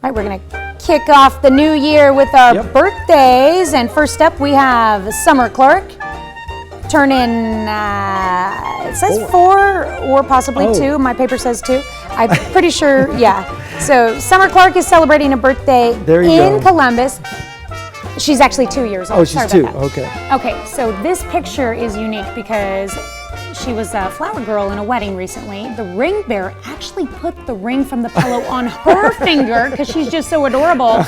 Right, we're going to kick off the new year with our birthdays. And first up, we have Summer Clark, turning, it says 4 or possibly 2. My paper says 2. I'm pretty sure, yeah. So Summer Clark is celebrating a birthday in Columbus. She's actually 2 years old. Oh, she's 2, okay. Okay, so this picture is unique because she was a flower girl in a wedding recently. The ring bearer actually put the ring from the pillow on her finger because she's just so adorable.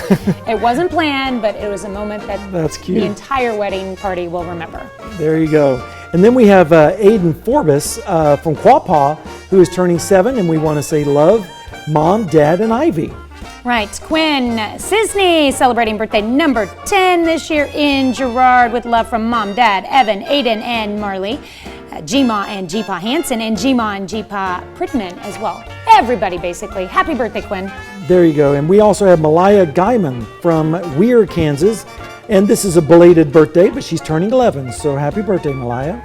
It wasn't planned, but it was a moment that the entire wedding party will remember. There you go. And then we have Aiden Forbes from Quapaw, who is turning 7, and we want to say love, Mom, Dad, and Ivy. Right, Quinn Cisney celebrating birthday number 10 this year in Girard with love from Mom, Dad, Evan, Aiden, and Marley. G-Ma and G-Pa Hansen, and G-Ma and G-Pa Prittman as well. Everybody, basically. Happy birthday, Quinn. There you go. And we also have Malaya Guyman from Weir, Kansas. And this is a belated birthday, but she's turning 11. So happy birthday, Malaya.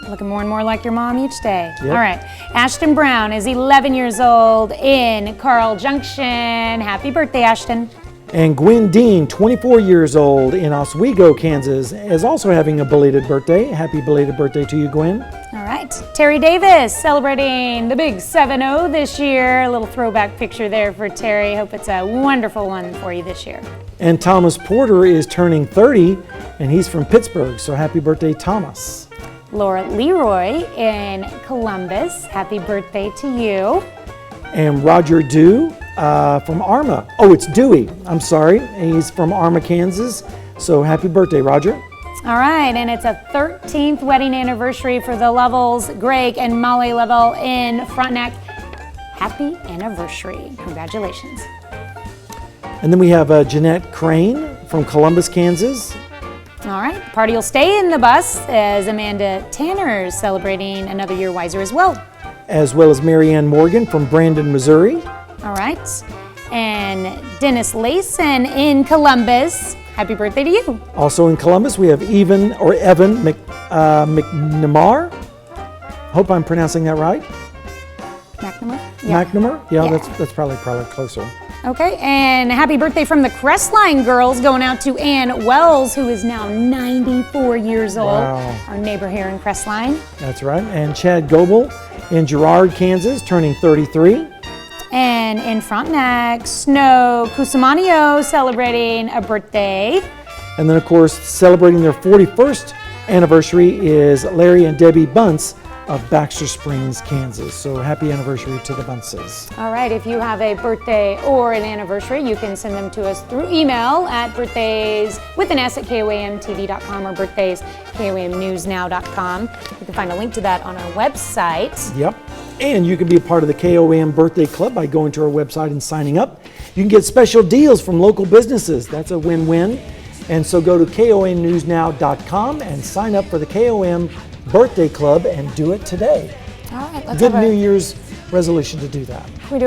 Looking more and more like your mom each day. Yep. All right. Ashton Brown is 11 years old in Carl Junction. Happy birthday, Ashton. And Gwen Dean, 24 years old in Oswego, Kansas, is also having a belated birthday. Happy belated birthday to you, Gwen. All right. Terry Davis celebrating the big 7-0 this year. A little throwback picture there for Terry. Hope it's a wonderful one for you this year. And Thomas Porter is turning 30, and he's from Pittsburgh. So happy birthday, Thomas. Laura Leroy in Columbus. Happy birthday to you. And Roger Dew from Arma. Oh, it's Dewey. I'm sorry. He's from Arma, Kansas. So happy birthday, Roger. All right, and it's a 13th wedding anniversary for the Levels, Greg and Molly Level in Frontenac. Happy anniversary. Congratulations. And then we have Jeanette Crane from Columbus, Kansas. All right, the party will stay in the bus as Amanda Tanner is celebrating another year wiser as well. As well as Marianne Morgan from Brandon, Missouri. All right, and Dennis Layson in Columbus. Happy birthday to you. Also in Columbus, we have Evan McNamara. Hope I'm pronouncing that right. McNamara? Yeah. McNamara? Yeah. That's probably closer. Okay, and happy birthday from the Crestline girls going out to Ann Wells, who is now 94 years old. Wow. Our neighbor here in Crestline. That's right. And Chad Goebel in Girard, Kansas, turning 33. And in Frontenac, Snow Cusimanio celebrating a birthday. And then, of course, celebrating their 41st anniversary is Larry and Debbie Bunce of Baxter Springs, Kansas. So happy anniversary to the Bunces. All right, if you have a birthday or an anniversary, you can send them to us through email at birthdays@KOAMTV.com or birthdays@KOAMNewsNow.com. You can find a link to that on our website. Yep. And you can be a part of the KOAM Birthday Club by going to our website and signing up. You can get special deals from local businesses. That's a win-win. And so go to KOAMNewsNow.com and sign up for the KOAM Birthday Club and do it today. All right, let's Good New Year's resolution to do that.